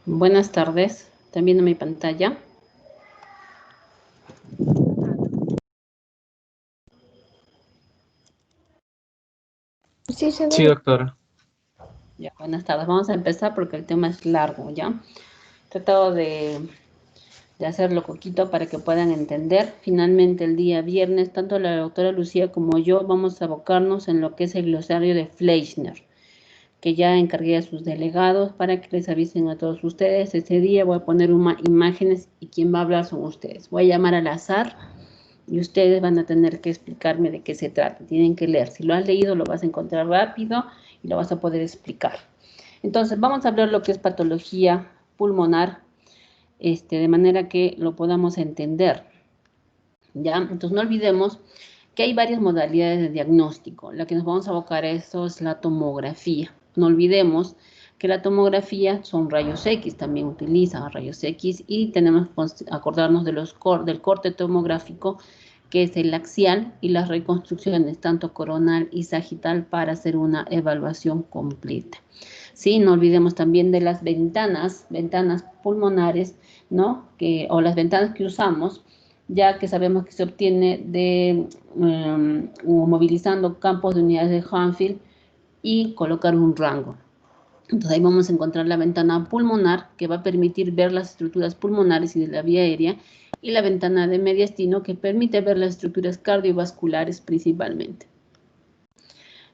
Buenas tardes. ¿Están viendo mi pantalla? Sí, se Sí, ve. doctora. Ya, buenas tardes. Vamos a empezar porque el tema es largo, ¿ya? He tratado de hacerlo poquito para que puedan entender. Finalmente, el día viernes, tanto la doctora Lucía como yo vamos a abocarnos en lo que es el glosario de Fleischner, que ya encargué a sus delegados para que les avisen a todos ustedes. Ese día voy a poner imágenes y quien va a hablar son ustedes. Voy a llamar al azar y ustedes van a tener que explicarme de qué se trata. Tienen que leer. Si lo has leído, lo vas a encontrar rápido y lo vas a poder explicar. Entonces, vamos a hablar lo que es patología pulmonar, de manera que lo podamos entender. ¿Ya? Entonces, no olvidemos que hay varias modalidades de diagnóstico. La que nos vamos a abocar a esto es la tomografía. No olvidemos que la tomografía son rayos X, también utiliza rayos X y tenemos que acordarnos de del corte tomográfico, que es el axial, y las reconstrucciones, tanto coronal y sagital, para hacer una evaluación completa. ¿Sí? No olvidemos también de las ventanas pulmonares, ¿no? O las ventanas que usamos, ya que sabemos que se obtiene de movilizando campos de unidades de Hanfield y colocar un rango. Entonces ahí vamos a encontrar la ventana pulmonar, que va a permitir ver las estructuras pulmonares y de la vía aérea, y la ventana de mediastino, que permite ver las estructuras cardiovasculares principalmente.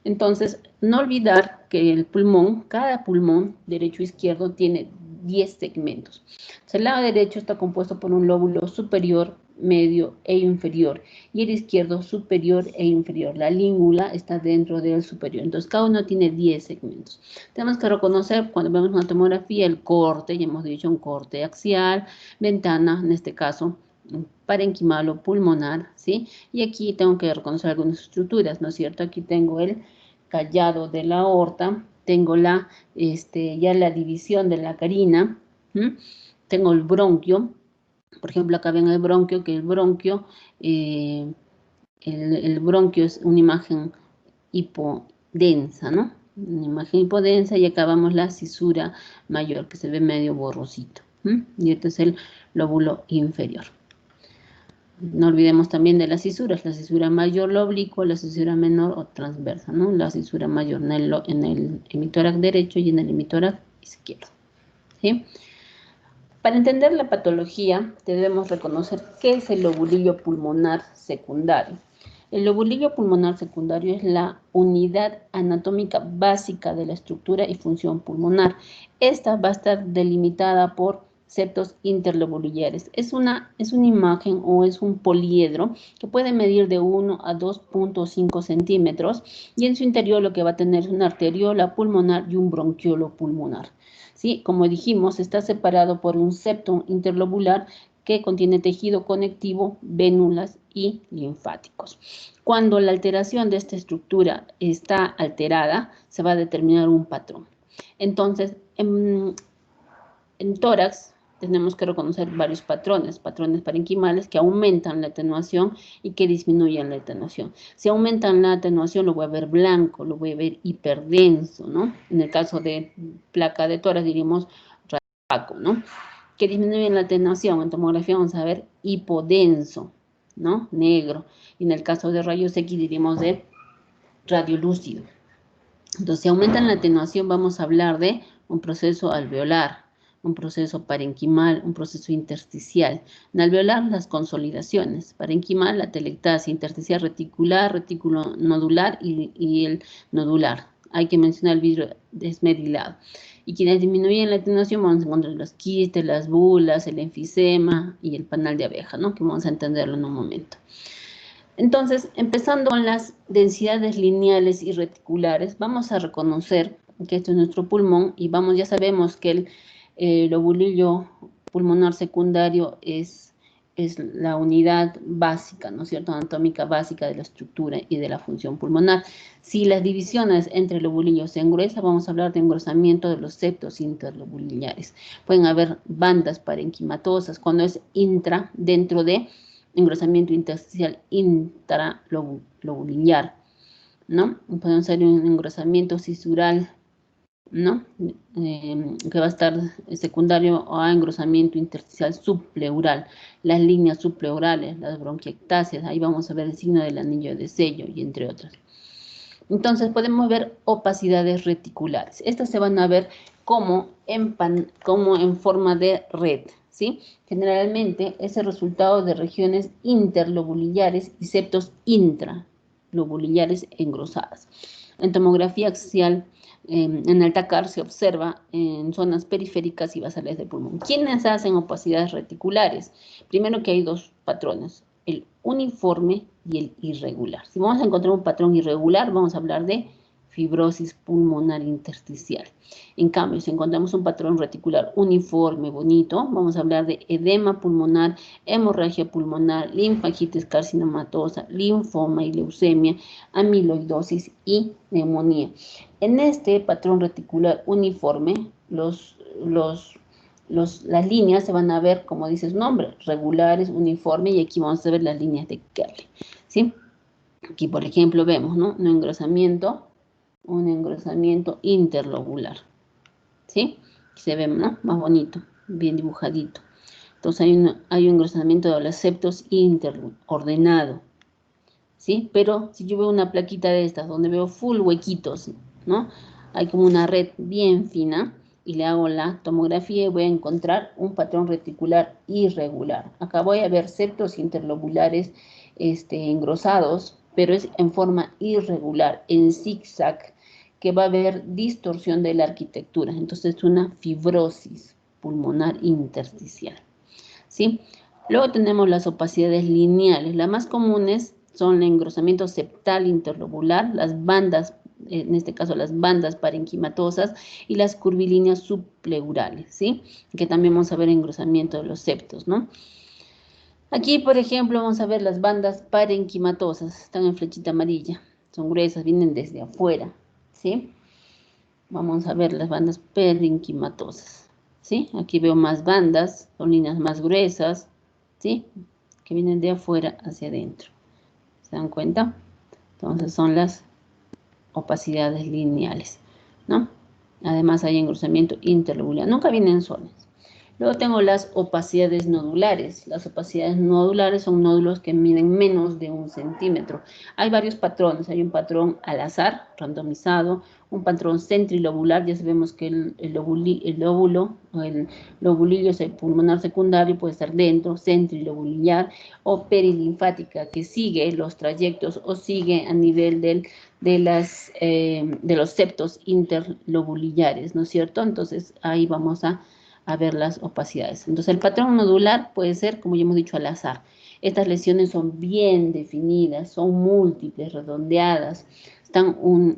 Entonces, no olvidar que el pulmón, cada pulmón, derecho e izquierdo, tiene 10 segmentos. Entonces, el lado derecho está compuesto por un lóbulo superior, medio e inferior, y el izquierdo superior e inferior. La língula está dentro del superior. Entonces, cada uno tiene 10 segmentos. Tenemos que reconocer, cuando vemos una tomografía, el corte, ya hemos dicho, un corte axial, ventana, en este caso, parenquimal o pulmonar, ¿sí? Y aquí tengo que reconocer algunas estructuras, ¿no es cierto? Aquí tengo el callado de la aorta, tengo ya la división de la carina, ¿m? Tengo el bronquio, por ejemplo, acá ven el bronquio, que eh, el bronquio es una imagen hipodensa, ¿no? Una imagen hipodensa, y acá vamos la cisura mayor, que se ve medio borrosito, ¿m? Y este es el lóbulo inferior. No olvidemos también de las cisuras, la cisura mayor, lo oblicuo, la cisura menor o transversa, ¿no? La cisura mayor en el hemitórax derecho y en el hemitórax izquierdo, ¿sí? Para entender la patología, debemos reconocer qué es el lobulillo pulmonar secundario. El lobulillo pulmonar secundario es la unidad anatómica básica de la estructura y función pulmonar. Esta va a estar delimitada por septos interlobulillares. Es una imagen o es un poliedro que puede medir de 1 a 2.5 centímetros, y en su interior lo que va a tener es una arteriola pulmonar y un bronquiolo pulmonar. ¿Sí? Como dijimos, está separado por un septo interlobular que contiene tejido conectivo, vénulas y linfáticos. Cuando la alteración de esta estructura está alterada, se va a determinar un patrón. Entonces, en tórax tenemos que reconocer varios patrones parenquimales que aumentan la atenuación y que disminuyen la atenuación. Si aumentan la atenuación, lo voy a ver blanco, lo voy a ver hiperdenso, ¿no? En el caso de placa de tórax diríamos opaco, ¿no? Que disminuyen la atenuación, en tomografía vamos a ver hipodenso, ¿no? Negro. Y en el caso de rayos X diríamos de radiolúcido. Entonces, si aumentan la atenuación, vamos a hablar de un proceso alveolar, un proceso parenquimal, un proceso intersticial. En alveolar, las consolidaciones. Parenquimal, la telectasia. Intersticial, reticular, retículo nodular y el nodular. Hay que mencionar el vidrio desmedilado. Y quienes disminuyen la atenuación, vamos a encontrar los quistes, las bulas, el enfisema y el panal de abeja, ¿no? Que vamos a entenderlo en un momento. Entonces, empezando con las densidades lineales y reticulares, vamos a reconocer que esto es nuestro pulmón y ya sabemos que el lobulillo pulmonar secundario es la unidad básica, ¿no es cierto?, anatómica básica de la estructura y de la función pulmonar. Si las divisiones entre lobulillos se engruesan, vamos a hablar de engrosamiento de los septos interlobulillares. Pueden haber bandas parenquimatosas cuando es intra, dentro de engrosamiento intersticial intralobular, ¿no? Puede ser un engrosamiento cisural ¿no? Que va a estar secundario a engrosamiento intersticial subpleural, las líneas subpleurales, las bronquiectasias, ahí vamos a ver el signo del anillo de sello y entre otras. Entonces podemos ver opacidades reticulares. Estas se van a ver como en forma de red, ¿sí? Generalmente es el resultado de regiones interlobulillares y septos intralobulillares engrosadas. En tomografía axial, en Altacar se observa en zonas periféricas y basales del pulmón. ¿Quiénes hacen opacidades reticulares? Primero que hay dos patrones, el uniforme y el irregular. Si vamos a encontrar un patrón irregular, vamos a hablar de fibrosis pulmonar intersticial. En cambio, si encontramos un patrón reticular uniforme, bonito, vamos a hablar de edema pulmonar, hemorragia pulmonar, linfagitis carcinomatosa, linfoma y leucemia, amiloidosis y neumonía. En este patrón reticular uniforme, las líneas se van a ver, como dice su nombre, regulares, uniformes, y aquí vamos a ver las líneas de Kerley, ¿sí? Aquí, por ejemplo, vemos, ¿no? Un engrosamiento interlobular, ¿sí? Se ve, ¿no? Más bonito, bien dibujadito. Entonces hay un engrosamiento de los septos interordenado, ¿sí? Pero si yo veo una plaquita de estas donde veo full huequitos, ¿no? Hay como una red bien fina y le hago la tomografía y voy a encontrar un patrón reticular irregular. Acá voy a ver septos interlobulares engrosados, pero es en forma irregular, en zigzag, que va a haber distorsión de la arquitectura. Entonces es una fibrosis pulmonar intersticial, ¿sí? Luego tenemos las opacidades lineales. Las más comunes son el engrosamiento septal interlobular, las bandas, en este caso las bandas parenquimatosas y las curvilíneas subpleurales, ¿sí? Que también vamos a ver engrosamiento de los septos, ¿no? Aquí, por ejemplo, vamos a ver las bandas parenquimatosas, están en flechita amarilla, son gruesas, vienen desde afuera, ¿sí? Vamos a ver las bandas parenquimatosas, ¿sí? Aquí veo más bandas, son líneas más gruesas, ¿sí? Que vienen de afuera hacia adentro. ¿Se dan cuenta? Entonces son las opacidades lineales, ¿no? Además hay engrosamiento interlobular. Nunca vienen solas. Luego tengo las opacidades nodulares. Las opacidades nodulares son nódulos que miden menos de 1 centímetro. Hay varios patrones. Hay un patrón al azar, randomizado, un patrón centrilobular. Ya sabemos que el lóbulo o el lobulillo pulmonar secundario puede estar dentro, centrilobulillar, o perilinfática, que sigue los trayectos o sigue a nivel de los septos interlobulillares, ¿no es cierto? Entonces ahí vamos a ver las opacidades. Entonces el patrón nodular puede ser, como ya hemos dicho, al azar. Estas lesiones son bien definidas, son múltiples, redondeadas,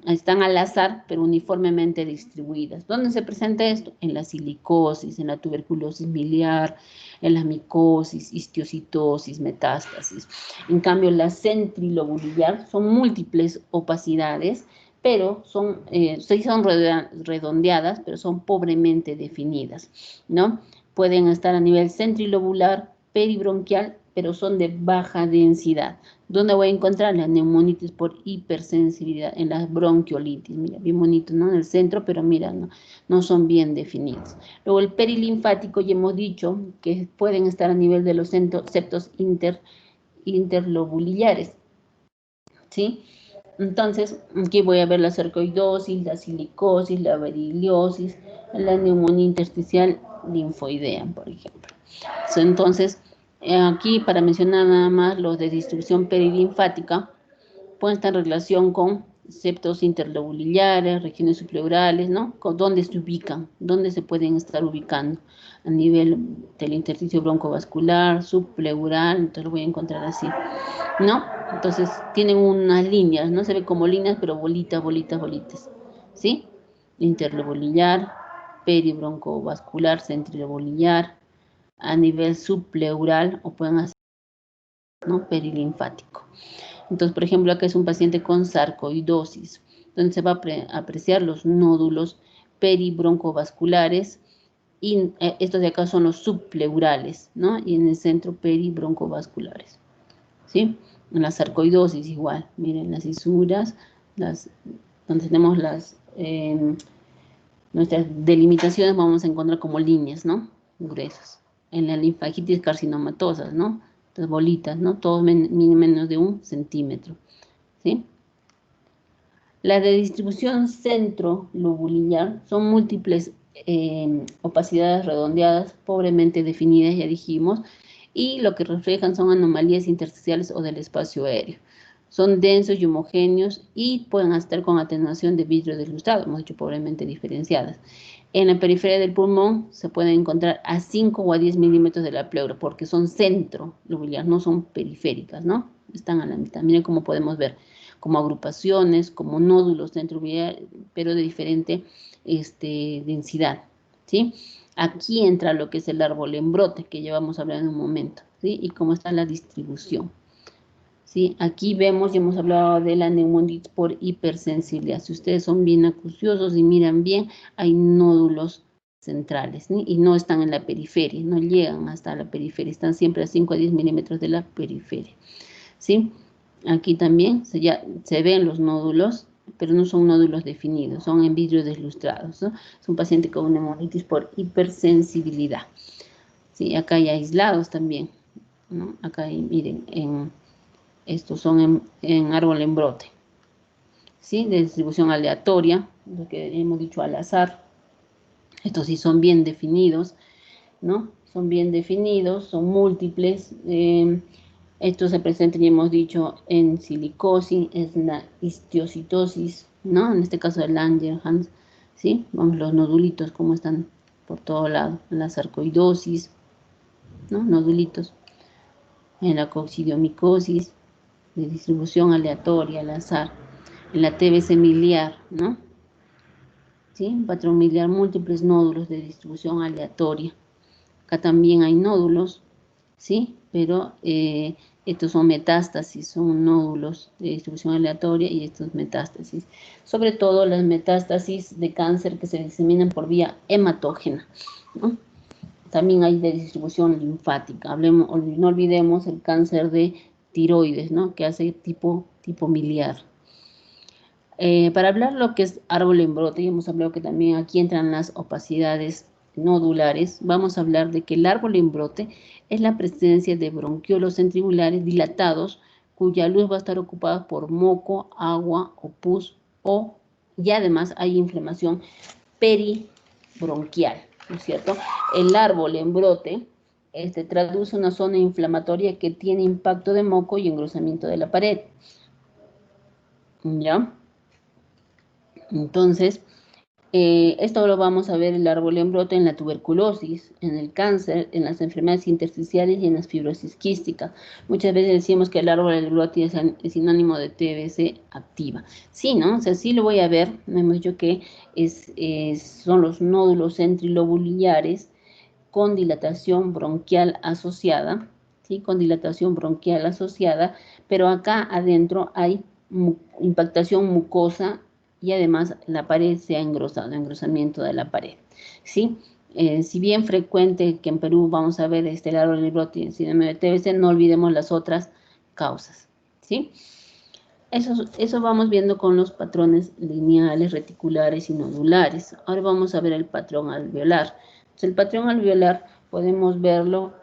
están al azar, pero uniformemente distribuidas. ¿Dónde se presenta esto? En la silicosis, en la tuberculosis miliar, en la micosis, histiocitosis, metástasis. En cambio, la centrilobulillar son múltiples opacidades, pero sí son redondeadas, pero son pobremente definidas, ¿no? Pueden estar a nivel centrilobular, peribronquial, pero son de baja densidad. ¿Dónde voy a encontrar la neumonitis por hipersensibilidad? En las bronquiolitis, mira, bien bonito, ¿no? En el centro, pero mira, no son bien definidos. Luego el perilinfático, ya hemos dicho que pueden estar a nivel de los septos interlobulillares, ¿sí? Entonces, aquí voy a ver la sarcoidosis, la silicosis, la beriliosis, la neumonía intersticial linfoidea, por ejemplo. Entonces, aquí para mencionar nada más los de distribución perilinfática, pueden estar en relación con septos interlobulillares, regiones subpleurales, ¿no? Con dónde se ubican, dónde se pueden estar ubicando a nivel del intersticio broncovascular, subpleural, entonces lo voy a encontrar así, ¿no? Entonces tienen unas líneas, no se ve como líneas, pero bolitas, ¿sí? Interlobulillar, peribroncovascular, centrilobulillar, a nivel subpleural, o pueden hacer, ¿no? Perilinfático. Entonces, por ejemplo, acá es un paciente con sarcoidosis, donde se va a apreciar los nódulos peribroncovasculares, y estos de acá son los subpleurales, ¿no? Y en el centro peribroncovasculares, ¿sí? En la sarcoidosis igual, miren las fisuras, donde tenemos Nuestras delimitaciones vamos a encontrar como líneas, ¿no? Gruesas. En la linfagitis carcinomatosas, ¿no? Las bolitas, ¿no? Todos menos de 1 centímetro, ¿sí? La de distribución centro-lobular son múltiples opacidades redondeadas, pobremente definidas, ya dijimos, y lo que reflejan son anomalías intersticiales o del espacio aéreo. Son densos y homogéneos y pueden estar con atenuación de vidrio deslustrado, hemos dicho pobremente diferenciadas. En la periferia del pulmón se pueden encontrar a 5 o a 10 milímetros de la pleura, porque son centro-lobular, no son periféricas, ¿no? Están a la mitad. Miren cómo podemos ver, como agrupaciones, como nódulos centro-lobular, pero de diferente densidad, ¿sí? Aquí entra lo que es el árbol en brote, que ya vamos a hablar en un momento, ¿sí? Y cómo está la distribución, ¿sí? Aquí vemos, ya hemos hablado de la neumonitis por hipersensibilidad. Si ustedes son bien acuciosos y miran bien, hay nódulos centrales, ¿sí? Y no están en la periferia, no llegan hasta la periferia, están siempre a 5 a 10 milímetros de la periferia, ¿sí? Aquí también se ven los nódulos, pero no son nódulos definidos, son en vidrio deslustrados, ¿no? Es un paciente con neumonitis por hipersensibilidad, ¿sí? Acá hay aislados también, ¿no? Acá hay, miren, estos son en árbol en brote, ¿sí? De distribución aleatoria, lo que hemos dicho al azar. Estos sí son bien definidos, ¿no? Son bien definidos, son múltiples. Estos se presentan, ya hemos dicho, en silicosis, en la histiocitosis, ¿no? En este caso de Langerhans, ¿sí? Vamos, los nodulitos, cómo están por todo lado. En la sarcoidosis, ¿no? Nodulitos. En la coccidiomicosis, de distribución aleatoria, al azar. En la TBC miliar, ¿no? ¿Sí? Patrón miliar, múltiples nódulos de distribución aleatoria. Acá también hay nódulos, ¿sí? Pero estos son metástasis, son nódulos de distribución aleatoria y estos metástasis. Sobre todo las metástasis de cáncer que se diseminan por vía hematógena, ¿no? También hay de distribución linfática. No olvidemos el cáncer de tiroides, ¿no? Que hace tipo miliar. Para hablar lo que es árbol en brote, y hemos hablado que también aquí entran las opacidades nodulares, vamos a hablar de que el árbol en brote es la presencia de bronquiolos centribulares dilatados, cuya luz va a estar ocupada por moco, agua o pus, y además hay inflamación peribronquial, ¿no es cierto? El árbol en brote traduce una zona inflamatoria que tiene impacto de moco y engrosamiento de la pared, ¿ya? Entonces, esto lo vamos a ver el árbol en brote en la tuberculosis, en el cáncer, en las enfermedades intersticiales y en las fibrosis quísticas. Muchas veces decimos que el árbol en brote es sinónimo de TBC activa. Sí, ¿no? O sea, sí lo voy a ver. Hemos dicho que son los nódulos centrilobulares con dilatación bronquial asociada, ¿sí? Con dilatación bronquial asociada, pero acá adentro hay impactación mucosa y además la pared se ha engrosado, engrosamiento de la pared, ¿sí? Si bien frecuente que en Perú vamos a ver el árbol del brote síndrome de TBC, no olvidemos las otras causas, ¿sí? Eso vamos viendo con los patrones lineales, reticulares y nodulares. Ahora vamos a ver el patrón alveolar. Entonces, el patrón alveolar podemos verlo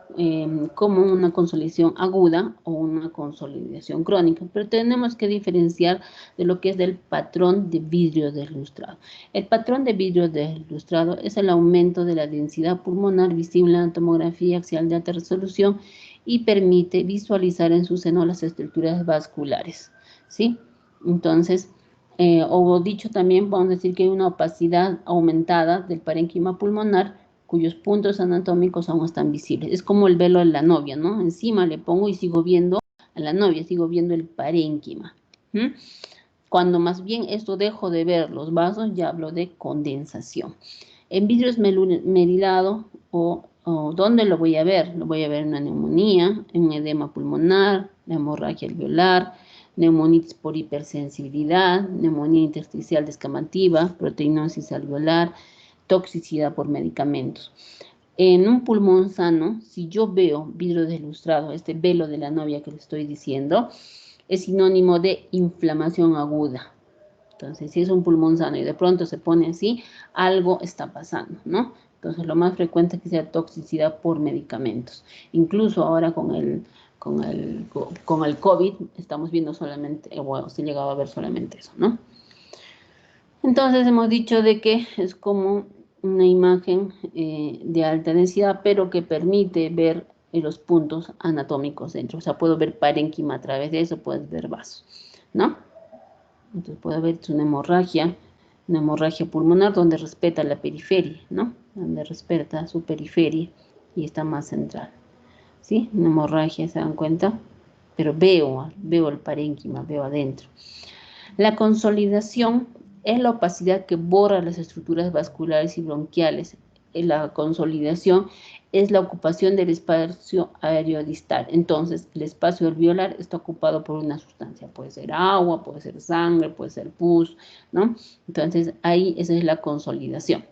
como una consolidación aguda o una consolidación crónica, pero tenemos que diferenciar de lo que es del patrón de vidrio deslustrado. El patrón de vidrio deslustrado es el aumento de la densidad pulmonar visible en la tomografía axial de alta resolución y permite visualizar en su seno las estructuras vasculares, ¿sí? Entonces, o dicho también, vamos a decir que hay una opacidad aumentada del parénquima pulmonar cuyos puntos anatómicos aún están visibles. Es como el velo de la novia, ¿no? Encima le pongo y sigo viendo a la novia, sigo viendo el parénquima. Cuando más bien esto dejo de ver los vasos, ya hablo de condensación. En vidrio esmerilado ¿dónde lo voy a ver? Lo voy a ver en una neumonía, en un edema pulmonar, la hemorragia alveolar, neumonitis por hipersensibilidad, neumonía intersticial descamativa, proteinosis alveolar, toxicidad por medicamentos. En un pulmón sano, si yo veo vidrio deslustrado, este velo de la novia que le estoy diciendo, es sinónimo de inflamación aguda, Entonces, si es un pulmón sano y de pronto se pone así, algo está pasando, ¿no? Entonces, lo más frecuente es que sea toxicidad por medicamentos. Incluso ahora con el COVID estamos viendo solamente, bueno, se llegaba a ver solamente eso, ¿no? Entonces hemos dicho de que es como una imagen de alta densidad, pero que permite ver los puntos anatómicos dentro. O sea, puedo ver parénquima a través de eso, puedes ver vasos, ¿no? Entonces puedo ver una hemorragia pulmonar donde respeta la periferia, ¿no? Donde respeta su periferia y está más central, ¿sí? Una hemorragia, ¿se dan cuenta? Pero veo el parénquima, veo adentro. La consolidación es la opacidad que borra las estructuras vasculares y bronquiales. La consolidación es la ocupación del espacio aéreo distal. Entonces, el espacio alveolar está ocupado por una sustancia. Puede ser agua, puede ser sangre, puede ser pus, ¿no? Entonces, ahí esa es la consolidación.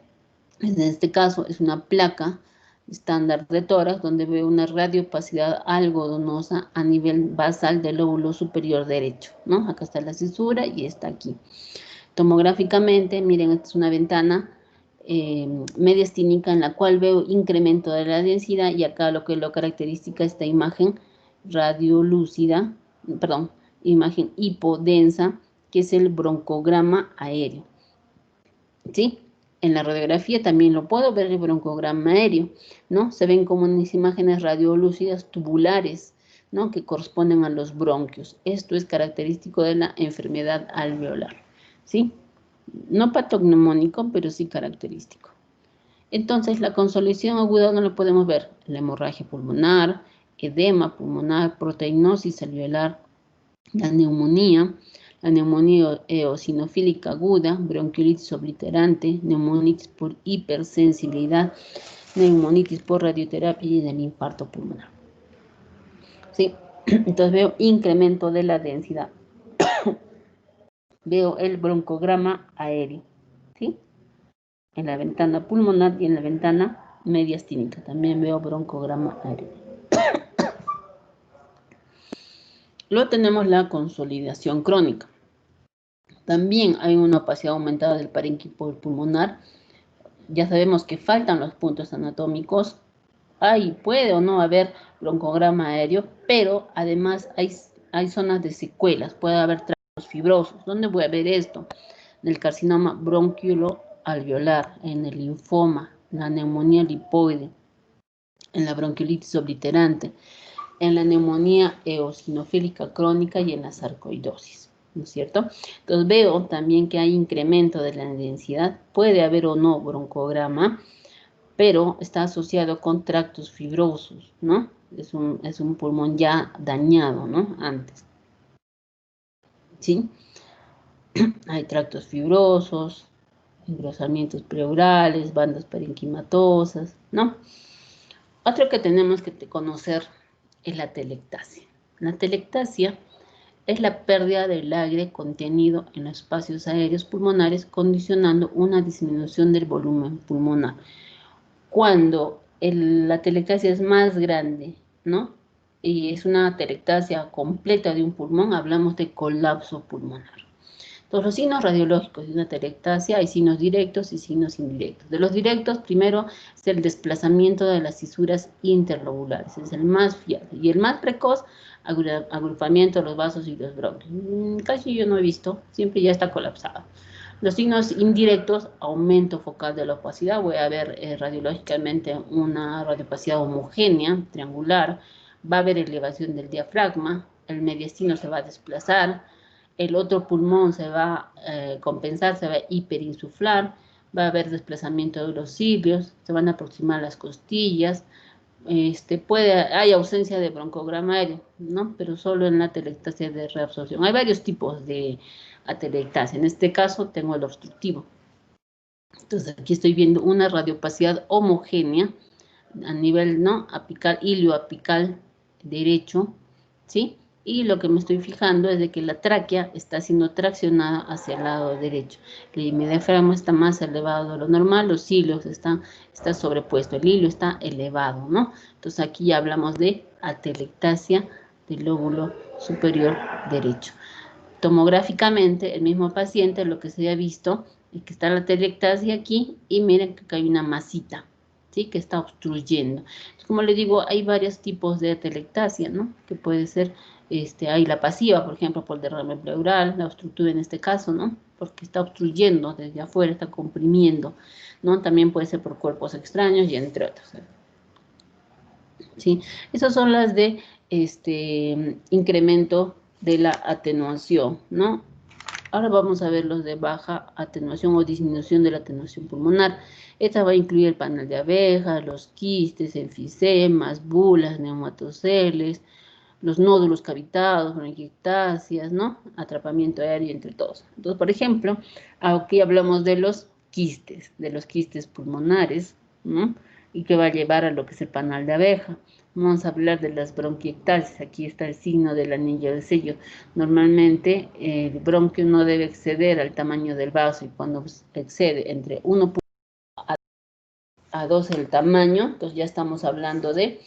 En este caso, es una placa estándar de tórax donde veo una radioopacidad algodonosa a nivel basal del lóbulo superior derecho, ¿no? Acá está la cisura y está aquí. Tomográficamente, miren, esta es una ventana mediastínica en la cual veo incremento de la densidad y acá lo que lo caracteriza esta imagen radiolúcida, perdón, imagen hipodensa, que es el broncograma aéreo, ¿sí? En la radiografía también lo puedo ver el broncograma aéreo, ¿no? Se ven como unas imágenes radiolúcidas tubulares, ¿no? Que corresponden a los bronquios. Esto es característico de la enfermedad alveolar, ¿sí? No patognomónico, pero sí característico. Entonces, la consolidación aguda no lo podemos ver. La hemorragia pulmonar, edema pulmonar, proteinosis alveolar, la neumonía eosinofílica aguda, bronquiolitis obliterante, neumonitis por hipersensibilidad, neumonitis por radioterapia y el infarto pulmonar. ¿Sí? Entonces veo incremento de la densidad. Veo el broncograma aéreo, ¿sí? En la ventana pulmonar y en la ventana mediastínica también veo broncograma aéreo. Luego tenemos la consolidación crónica. También hay una opacidad aumentada del parénquima pulmonar. Ya sabemos que faltan los puntos anatómicos. Puede o no haber broncograma aéreo, pero además hay zonas de secuelas. Puede haber tractos fibrosos. ¿Dónde voy a ver esto? En el carcinoma bronquiolo-alveolar, en el linfoma, la neumonía lipoide, en la bronquiolitis obliterante, en la neumonía eosinofílica crónica y en la sarcoidosis, ¿no es cierto? Entonces veo también que hay incremento de la densidad, puede haber o no broncograma, pero está asociado con tractos fibrosos, ¿no? Es un pulmón ya dañado, ¿no? Antes, ¿sí? Hay tractos fibrosos, engrosamientos pleurales, bandas parenquimatosas, ¿no? Otro que tenemos que conocer es la telectasia. La telectasia es la pérdida del aire contenido en los espacios aéreos pulmonares, condicionando una disminución del volumen pulmonar. Cuando la telectasia es más grande, ¿no? Y es una telectasia completa de un pulmón, hablamos de colapso pulmonar. Entonces, los signos radiológicos de una telectasia hay signos directos y signos indirectos. De los directos, primero es el desplazamiento de las fisuras interlobulares, es el más fiable. Y el más precoz, agrupamiento de los vasos y los bronquios. Casi yo no he visto, siempre ya está colapsado. Los signos indirectos, aumento focal de la opacidad, voy a ver radiológicamente una radiopacidad homogénea, triangular, va a haber elevación del diafragma, el mediastino se va a desplazar, el otro pulmón se va a compensar, se va a hiperinsuflar, va a haber desplazamiento de los cilios, se van a aproximar las costillas, hay ausencia de broncograma aéreo, ¿no? Pero solo en la telectasia de reabsorción. Hay varios tipos de atelectasia. En este caso tengo el obstructivo. Entonces aquí estoy viendo una radiopacidad homogénea a nivel, ¿no? Apical, ilioapical derecho, ¿sí? Y lo que me estoy fijando es de que la tráquea está siendo traccionada hacia el lado derecho. El diafragma está más elevado de lo normal, los cilios está sobrepuesto, el hilio está elevado, ¿no? Entonces aquí ya hablamos de atelectasia del lóbulo superior derecho. tomográficamente el mismo paciente lo que se ha visto es que está la atelectasia aquí y miren que acá hay una masita, ¿sí? Que está obstruyendo. Como les digo, hay varios tipos de atelectasia, ¿no? Que puede ser, hay la pasiva, por ejemplo, por derrame pleural, la obstructiva en este caso, ¿no? Porque está obstruyendo desde afuera, está comprimiendo, ¿no? También puede ser por cuerpos extraños y entre otros, ¿sí? Esas son las de incremento de la atenuación, ¿no? Ahora vamos a ver los de baja atenuación o disminución de la atenuación pulmonar. Esta va a incluir el panal de abejas, los quistes, enfisemas, bulas, neumatoceles, los nódulos cavitados, bronquiectasias, ¿no? Atrapamiento aéreo entre todos. Entonces, por ejemplo, aquí hablamos de los quistes pulmonares, ¿no? Y que va a llevar a lo que es el panal de abeja. Vamos a hablar de las bronquiectasias. Aquí está el signo del anillo de sello. Normalmente el bronquio no debe exceder al tamaño del vaso y cuando excede entre 1 a 2 el tamaño, entonces ya estamos hablando de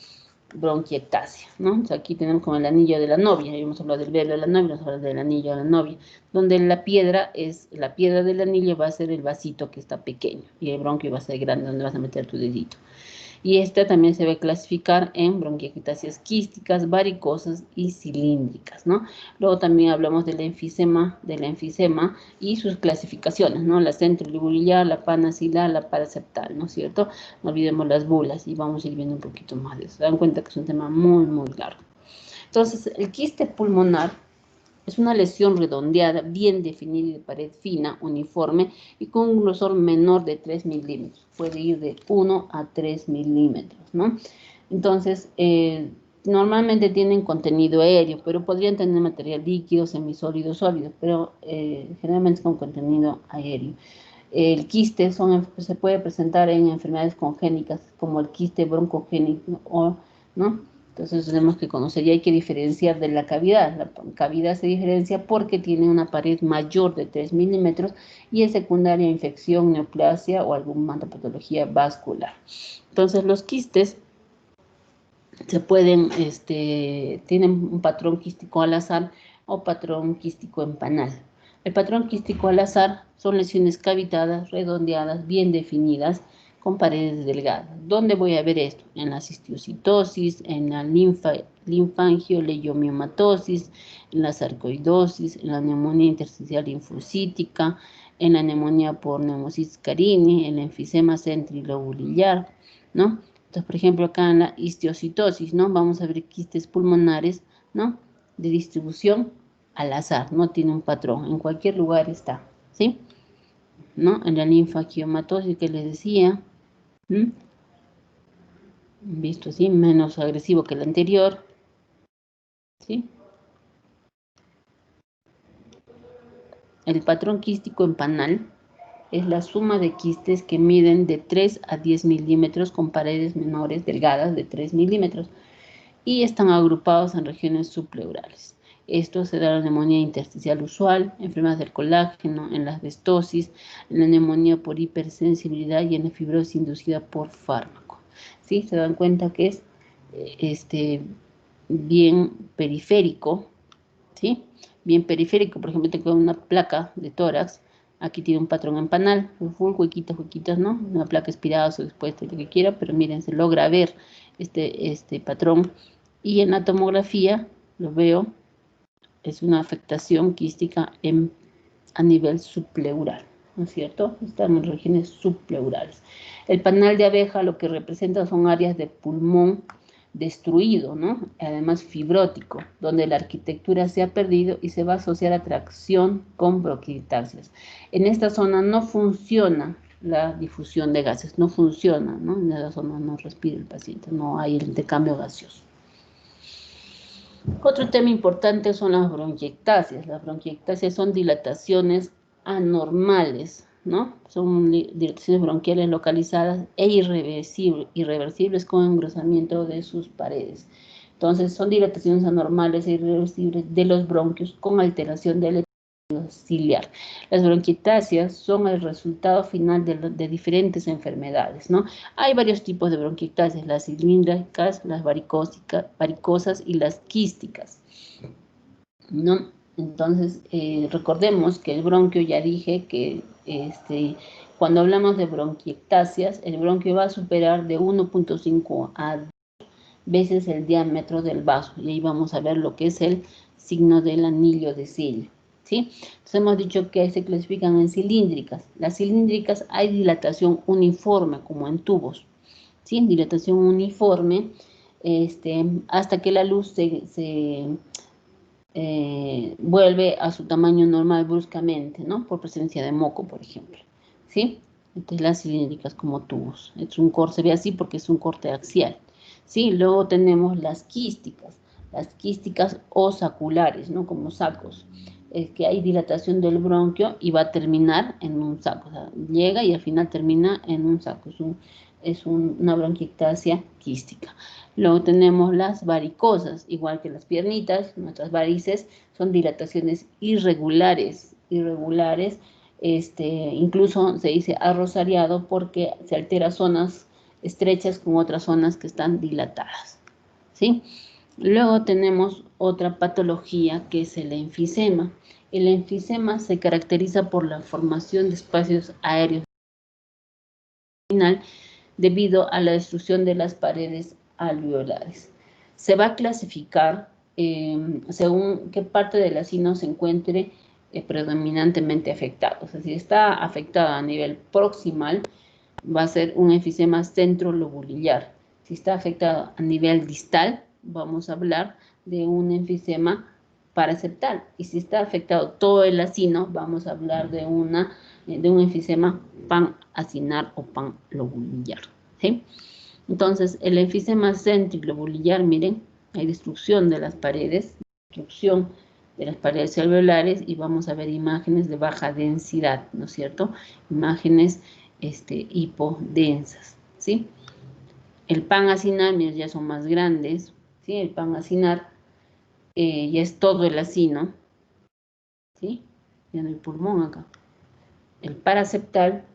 bronquiectasia, ¿no? Entonces aquí tenemos como el anillo de la novia, ya hemos hablado del velo de la novia, vamos a hablar del anillo de la novia, donde la piedra del anillo va a ser el vasito que está pequeño y el bronquio va a ser grande, donde vas a meter tu dedito. Y esta también se va a clasificar en bronquiectasias quísticas, varicosas y cilíndricas, ¿no? Luego también hablamos de la enfisema y sus clasificaciones, ¿no? La centrolibular, la panacilar, la paraseptal, ¿no es cierto? No olvidemos las bulas y vamos a ir viendo un poquito más de eso. Se dan cuenta que es un tema muy, muy largo. Entonces, el quiste pulmonar es una lesión redondeada, bien definida y de pared fina, uniforme y con un grosor menor de 3 milímetros. Puede ir de 1 a 3 milímetros, ¿no? Entonces, normalmente tienen contenido aéreo, pero podrían tener material líquido, semisólido, sólido, pero generalmente es con contenido aéreo. El quiste se puede presentar en enfermedades congénitas como el quiste broncogénico, ¿no? Entonces tenemos que conocer y hay que diferenciar de la cavidad. La cavidad se diferencia porque tiene una pared mayor de 3 milímetros y es secundaria a infección, neoplasia o alguna patología vascular. Entonces los quistes tienen un patrón quístico al azar o patrón quístico en panal. El patrón quístico al azar son lesiones cavitadas, redondeadas, bien definidas, con paredes delgadas. ¿Dónde voy a ver esto? En la cistiocitosis, en la linfangioleiomyomatosis, en la sarcoidosis, en la neumonía intersticial linfocítica, en la neumonía por neumocitis carini, en el enfisema centrilobulillar, ¿no? Entonces, por ejemplo, acá en la histiocitosis, ¿no? Vamos a ver quistes pulmonares, ¿no? De distribución al azar, no tiene un patrón, en cualquier lugar está, ¿sí? ¿No? En la linfangiomatosis que les decía, visto así, menos agresivo que el anterior, ¿sí? El patrón quístico en panal es la suma de quistes que miden de 3 a 10 milímetros con paredes menores delgadas de 3 milímetros y están agrupados en regiones subpleurales. Esto se da en la neumonía intersticial usual, enfermedades del colágeno, en la asbestosis, en la neumonía por hipersensibilidad y en la fibrosis inducida por fármaco. ¿Sí? Se dan cuenta que es bien periférico, ¿sí? Bien periférico, por ejemplo, tengo una placa de tórax, aquí tiene un patrón en panal, full huequitos, ¿no? Una placa expirada o expuesta, lo que quiera, pero miren, se logra ver este patrón. Y en la tomografía, lo veo, es una afectación quística a nivel subpleural, ¿no es cierto? Están en regiones subpleurales. El panal de abeja lo que representa son áreas de pulmón destruido, ¿no? Además fibrótico, donde la arquitectura se ha perdido y se va a asociar a tracción con bronquiectasias. En esta zona no funciona la difusión de gases, no funciona, ¿no? En esa zona no respira el paciente, no hay el intercambio gaseoso. Otro tema importante son las bronquiectasias. Las bronquiectasias son dilataciones anormales, ¿no? Son dilataciones bronquiales localizadas e irreversibles con engrosamiento de sus paredes. Entonces, son dilataciones anormales e irreversibles de los bronquios con alteración del ciliar. Las bronquiectasias son el resultado final de diferentes enfermedades, ¿no? Hay varios tipos de bronquiectasias, las cilíndricas, las varicosas y las quísticas, ¿no? Entonces, recordemos que el bronquio, ya dije que cuando hablamos de bronquiectasias, el bronquio va a superar de 1.5 a 2 veces el diámetro del vaso. Y ahí vamos a ver lo que es el signo del anillo de Sill, ¿sí? Entonces hemos dicho que se clasifican en cilíndricas. Las cilíndricas hay dilatación uniforme, como en tubos, ¿sí? Dilatación uniforme, hasta que la luz se vuelve a su tamaño normal bruscamente, ¿no? Por presencia de moco, por ejemplo, ¿sí? Entonces las cilíndricas como tubos. Es un corte, se ve así porque es un corte axial, ¿sí? Luego tenemos las quísticas o saculares, ¿no? Como sacos. Es que hay dilatación del bronquio y va a terminar en un saco. O sea, llega y al final termina en un saco. Una bronquiectasia quística. Luego tenemos las varicosas, igual que las piernitas, nuestras varices son dilataciones irregulares, incluso se dice arrosariado porque se altera zonas estrechas con otras zonas que están dilatadas, ¿sí? Luego tenemos otra patología que es el enfisema. El enfisema se caracteriza por la formación de espacios aéreos debido a la destrucción de las paredes alveolares. Se va a clasificar según qué parte del acino se encuentre predominantemente afectado. O sea, si está afectado a nivel proximal, va a ser un enfisema centrolobulillar. Si está afectado a nivel distal, vamos a hablar de un enfisema paraseptal. Y si está afectado todo el acino, vamos a hablar de un enfisema panacinar o panlobulillar, ¿sí? Entonces, el enfisema centrolobulillar, miren, hay destrucción de las paredes, alveolares, y vamos a ver imágenes de baja densidad, ¿no es cierto? Imágenes hipodensas, ¿sí? El panacinar, miren, ya son más grandes, ¿sí? El panacinar ya es todo el acino, ¿sí? Ya no hay pulmón acá. El paraseptal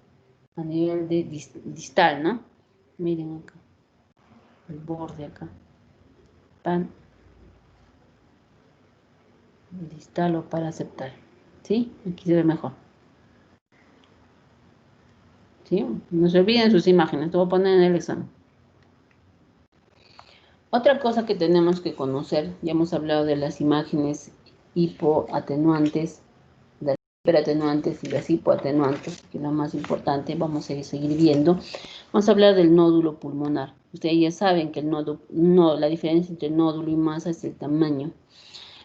a nivel de distal, ¿no? Miren acá, el borde acá. Distal o paraseptal, ¿sí? Aquí se ve mejor, ¿sí? No se olviden sus imágenes, te voy a poner en el examen. Otra cosa que tenemos que conocer, ya hemos hablado de las imágenes hipoatenuantes, de las hiperatenuantes y las hipoatenuantes, que es lo más importante, vamos a seguir viendo. Vamos a hablar del nódulo pulmonar. Ustedes ya saben que la diferencia entre nódulo y masa es el tamaño.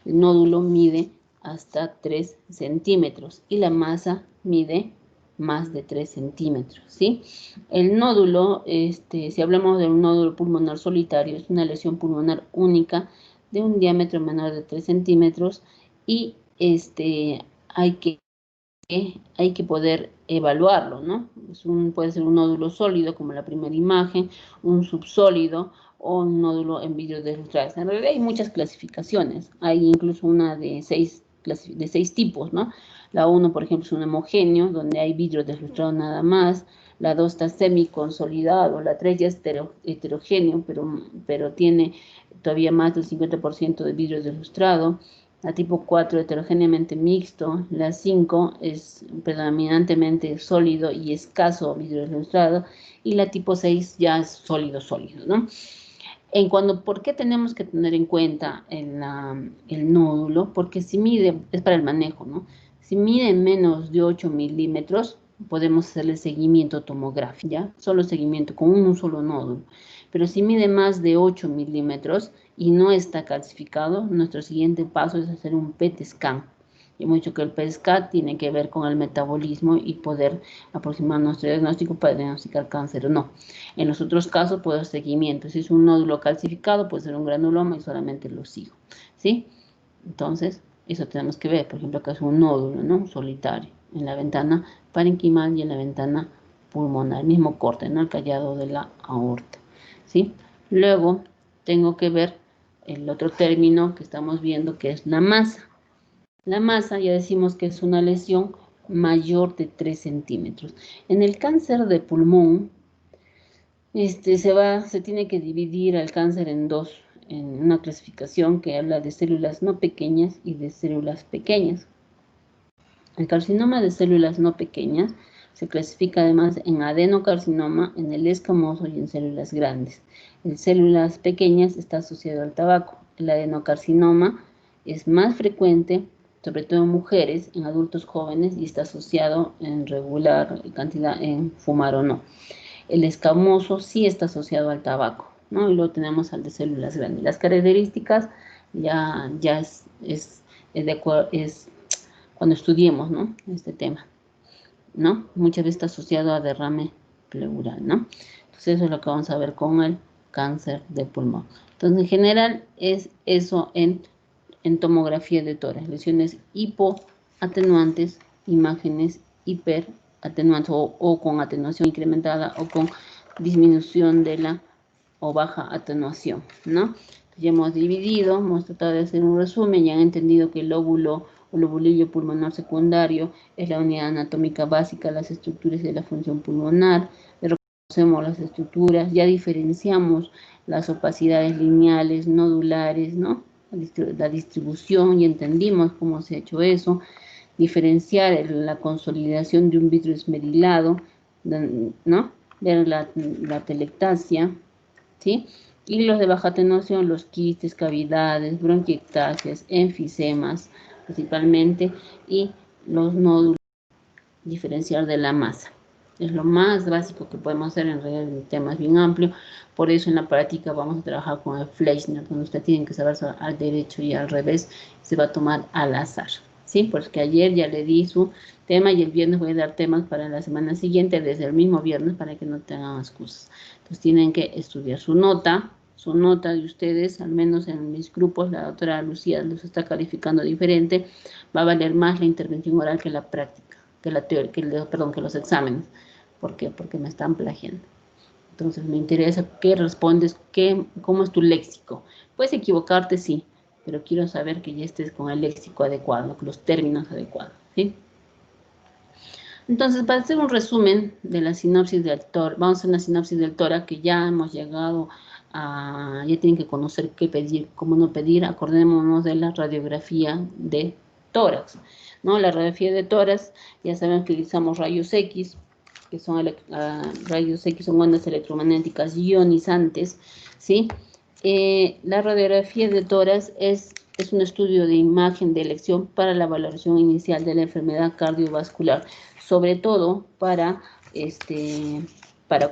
El nódulo mide hasta 3 centímetros y la masa mide más de 3 centímetros, ¿sí? El nódulo, si hablamos de un nódulo pulmonar solitario, es una lesión pulmonar única de un diámetro menor de 3 centímetros y hay que poder evaluarlo, ¿no? Puede ser un nódulo sólido, como la primera imagen, un subsólido o un nódulo en vidrio deslustrado. En realidad hay muchas clasificaciones, hay incluso una de 6 tipos, ¿no? La 1, por ejemplo, es un homogéneo, donde hay vidrio deslustrado nada más. La 2 está semiconsolidado, la 3 ya es heterogéneo, pero tiene todavía más del 50% de vidrio deslustrado. La tipo 4 heterogéneamente mixto, la 5 es predominantemente sólido y escaso vidrio deslustrado, y la tipo 6 ya es sólido, ¿no? ¿Por qué tenemos que tener en cuenta el nódulo? Porque si mide, es para el manejo, ¿no? Si mide menos de 8 milímetros, podemos hacerle seguimiento tomográfico, ¿ya? Solo seguimiento con un solo nódulo. Pero si mide más de 8 milímetros y no está calcificado, nuestro siguiente paso es hacer un PET scan. Hemos dicho que el PET scan tiene que ver con el metabolismo y poder aproximar nuestro diagnóstico para diagnosticar cáncer o no. En los otros casos puedo hacer seguimiento. Si es un nódulo calcificado, puede ser un granuloma y solamente lo sigo, ¿sí? Entonces, eso tenemos que ver. Por ejemplo, acá es un nódulo, ¿no? Solitario, en la ventana parenquimal y en la ventana pulmonar, el mismo corte, ¿no? El callado de la aorta, ¿sí? Luego, tengo que ver el otro término que estamos viendo, que es la masa. La masa, ya decimos que es una lesión mayor de 3 centímetros. En el cáncer de pulmón, se tiene que dividir el cáncer en dos en una clasificación que habla de células no pequeñas y de células pequeñas. El carcinoma de células no pequeñas se clasifica además en adenocarcinoma, en el escamoso y en células grandes. En células pequeñas está asociado al tabaco. El adenocarcinoma es más frecuente, sobre todo en mujeres, en adultos jóvenes, y está asociado en regular cantidad en fumar o no. El escamoso sí está asociado al tabaco, ¿no? Y luego tenemos al de células grandes. Las características ya es cuando estudiemos, ¿no?, este tema, ¿no? Muchas veces está asociado a derrame pleural, ¿no? Entonces eso es lo que vamos a ver con el cáncer de pulmón. Entonces, en general, es eso en tomografía de tórax, lesiones hipoatenuantes, imágenes hiperatenuantes o con atenuación incrementada o con disminución de la o baja atenuación, ¿no? Ya hemos dividido, hemos tratado de hacer un resumen, ya han entendido que el lóbulo o lobulillo pulmonar secundario es la unidad anatómica básica de las estructuras de la función pulmonar, reconocemos las estructuras, ya diferenciamos las opacidades lineales, nodulares, ¿no?, la distribución, y entendimos cómo se ha hecho eso, diferenciar la consolidación de un vidrio esmerilado, ¿no?, ver la telectasia, ¿sí? Y los de baja atenuación, los quistes, cavidades, bronquiectasias, enfisemas, principalmente, y los nódulos, diferenciar de la masa. Es lo más básico que podemos hacer, en realidad el tema es bien amplio, por eso en la práctica vamos a trabajar con el Fleischner, donde usted tiene que saber al derecho y al revés, se va a tomar al azar, ¿sí? Porque ayer ya le di su tema y el viernes voy a dar temas para la semana siguiente, desde el mismo viernes, para que no tengan excusas. Entonces tienen que estudiar su nota de ustedes, al menos en mis grupos, la doctora Lucía los está calificando diferente, va a valer más la intervención oral que la práctica, que los exámenes. ¿Por qué? Porque me están plagiando. Entonces me interesa qué respondes, cómo es tu léxico. Puedes equivocarte, sí, pero quiero saber que ya estés con el léxico adecuado, con los términos adecuados, ¿sí? Entonces, para hacer un resumen de la sinopsis del tórax, vamos a hacer una sinopsis del tórax que ya hemos llegado a, ya tienen que conocer qué pedir, cómo no pedir, acordémonos de la radiografía de tórax, ¿no? La radiografía de tórax, ya saben que utilizamos rayos X, que son rayos X, son ondas electromagnéticas ionizantes, ¿sí? La radiografía de tórax es un estudio de imagen de elección para la valoración inicial de la enfermedad cardiovascular, sobre todo para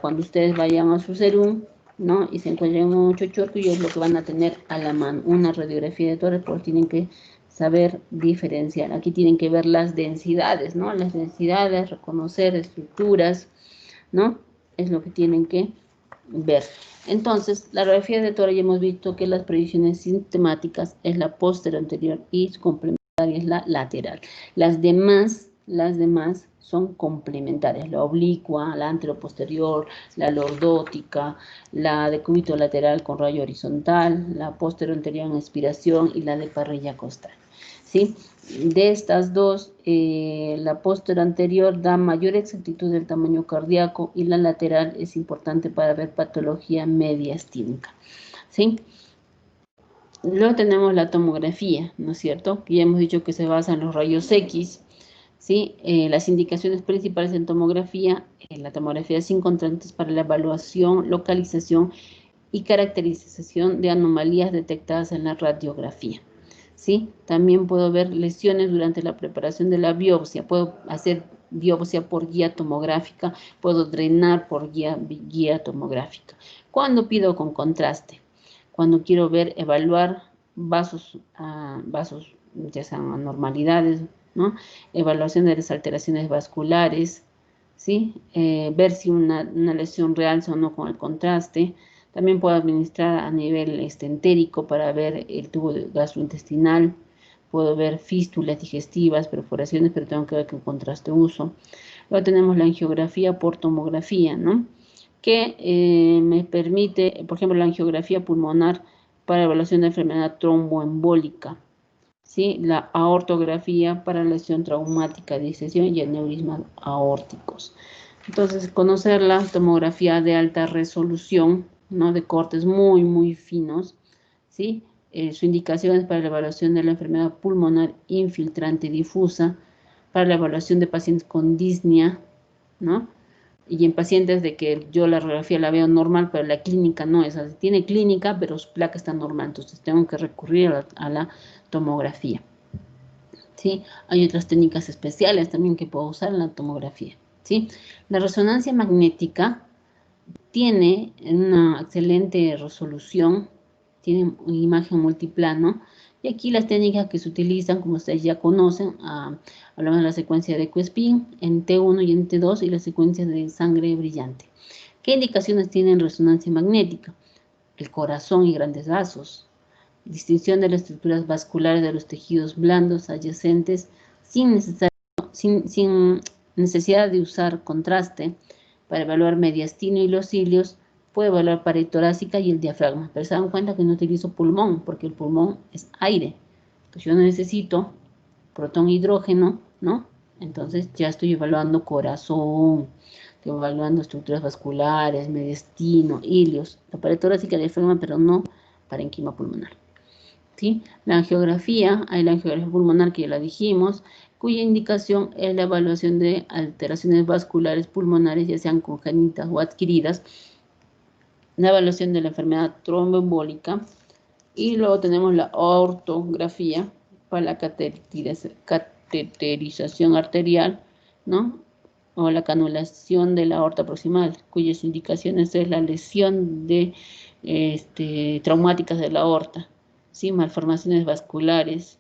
cuando ustedes vayan a su serum, ¿no?, y se encuentren un chochorco, y es lo que van a tener a la mano, una radiografía de tórax, porque tienen que saber diferenciar. Aquí tienen que ver las densidades, ¿no?, las densidades, reconocer estructuras, ¿no?, es lo que tienen que ver. Entonces, la radiografía de tórax ya hemos visto que las previsiones sintomáticas es la posterior anterior y su complementaria es la lateral. Las demás son complementarias, la oblicua, la anteroposterior, la lordótica, la de cúbito lateral con rayo horizontal, la posterior anterior en expiración y la de parrilla costal, ¿sí? De estas dos, la posterior anterior da mayor exactitud del tamaño cardíaco y la lateral es importante para ver patología mediastínica, ¿sí? Luego tenemos la tomografía, ¿no es cierto?, que ya hemos dicho que se basa en los rayos X, ¿sí? Las indicaciones principales en tomografía, la tomografía sin contrastes para la evaluación, localización y caracterización de anomalías detectadas en la radiografía, ¿sí? También puedo ver lesiones durante la preparación de la biopsia, puedo hacer biopsia por guía tomográfica, puedo drenar por guía tomográfica. ¿Cuándo pido con contraste? Cuando quiero evaluar vasos, ya sean anormalidades, ¿no?, evaluación de las alteraciones vasculares, ¿sí? Ver si una lesión realza o no con el contraste. También puedo administrar a nivel entérico para ver el tubo gastrointestinal. Puedo ver fístulas digestivas, perforaciones, pero tengo que ver qué contraste uso. Luego tenemos la angiografía por tomografía, ¿no?, que me permite, por ejemplo, la angiografía pulmonar para evaluación de enfermedad tromboembólica, ¿sí? La aortografía para lesión traumática, disección y aneurismas aórticos. Entonces, conocer la tomografía de alta resolución, ¿no?, de cortes muy, muy finos, ¿sí? Su indicación es para la evaluación de la enfermedad pulmonar infiltrante difusa, para la evaluación de pacientes con disnea, ¿no? Y en pacientes de que yo la radiografía la veo normal, pero la clínica no es así. Tiene clínica, pero su placa está normal, entonces tengo que recurrir a la tomografía. ¿Sí? Hay otras técnicas especiales también que puedo usar en la tomografía, ¿sí? La resonancia magnética tiene una excelente resolución, tiene una imagen multiplano, y aquí las técnicas que se utilizan, como ustedes ya conocen, hablamos de la secuencia de Quispin en T1 y en T2 y la secuencia de sangre brillante. ¿Qué indicaciones tienen resonancia magnética? El corazón y grandes vasos, distinción de las estructuras vasculares de los tejidos blandos adyacentes sin necesidad de usar contraste. Para evaluar mediastino y los cilios, puedo evaluar pared torácica y el diafragma, pero se dan cuenta que no utilizo pulmón, porque el pulmón es aire. Entonces yo necesito protón hidrógeno, ¿no? Entonces ya estoy evaluando corazón, estoy evaluando estructuras vasculares, mediastino, ilios, la pared torácica y diafragma, pero no parénquima pulmonar. ¿Sí? La angiografía, hay la angiografía pulmonar que ya la dijimos, cuya indicación es la evaluación de alteraciones vasculares pulmonares, ya sean congénitas o adquiridas, la evaluación de la enfermedad tromboembólica, y luego tenemos la ortografía para la cateterización arterial, ¿no? O la canulación de la aorta proximal, cuyas indicaciones es la lesión de traumáticas de la aorta, ¿sí? Malformaciones vasculares,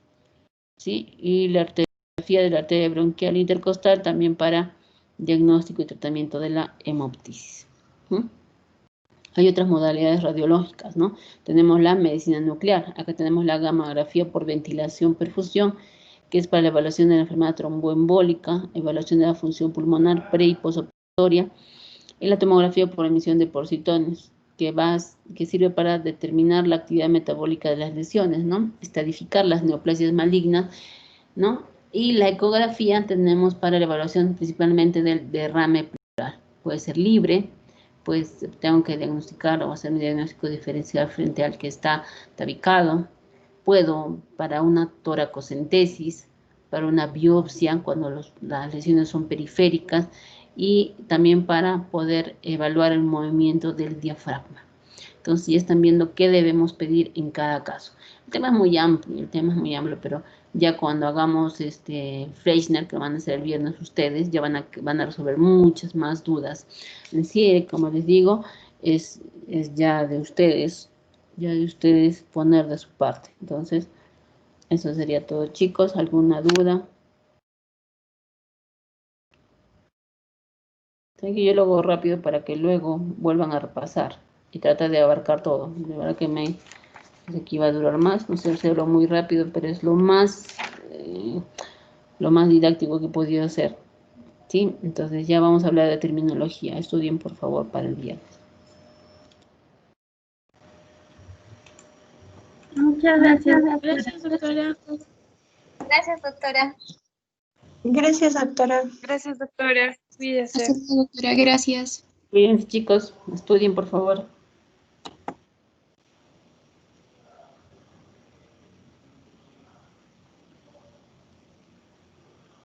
¿sí? Y la arteriografía de la arteria bronquial intercostal también para diagnóstico y tratamiento de la hemoptisis. Hay otras modalidades radiológicas, ¿no? Tenemos la medicina nuclear. Acá tenemos la gamografía por ventilación-perfusión, que es para la evaluación de la enfermedad tromboembólica, evaluación de la función pulmonar pre y postoperatoria, y la tomografía por emisión de porcitones, que sirve para determinar la actividad metabólica de las lesiones, ¿no? Estadificar las neoplasias malignas, ¿no? Y la ecografía tenemos para la evaluación principalmente del derrame pleural. Puede ser libre, pues tengo que diagnosticar o hacer un diagnóstico diferencial frente al que está tabicado. Puedo para una toracocentesis, para una biopsia cuando las lesiones son periféricas, y también para poder evaluar el movimiento del diafragma. Entonces ya están viendo qué debemos pedir en cada caso. El tema es muy amplio, pero ya cuando hagamos Fleischner, que van a hacer el viernes ustedes, ya van a resolver muchas más dudas. En sí, como les digo, es ya de ustedes poner de su parte. Entonces, eso sería todo, chicos. ¿Alguna duda? Así que yo lo hago rápido para que luego vuelvan a repasar y tratar de abarcar todo. De verdad que aquí va a durar más, no sé, hacerlo muy rápido, pero es lo más didáctico que he podido hacer. ¿Sí? Entonces ya vamos a hablar de terminología. Estudien, por favor, para el viernes. Muchas gracias. Gracias, doctora. Gracias, doctora. Gracias, doctora. Gracias, doctora. Cuídese. Hasta luego, doctora. Gracias. Bien, chicos, estudien, por favor.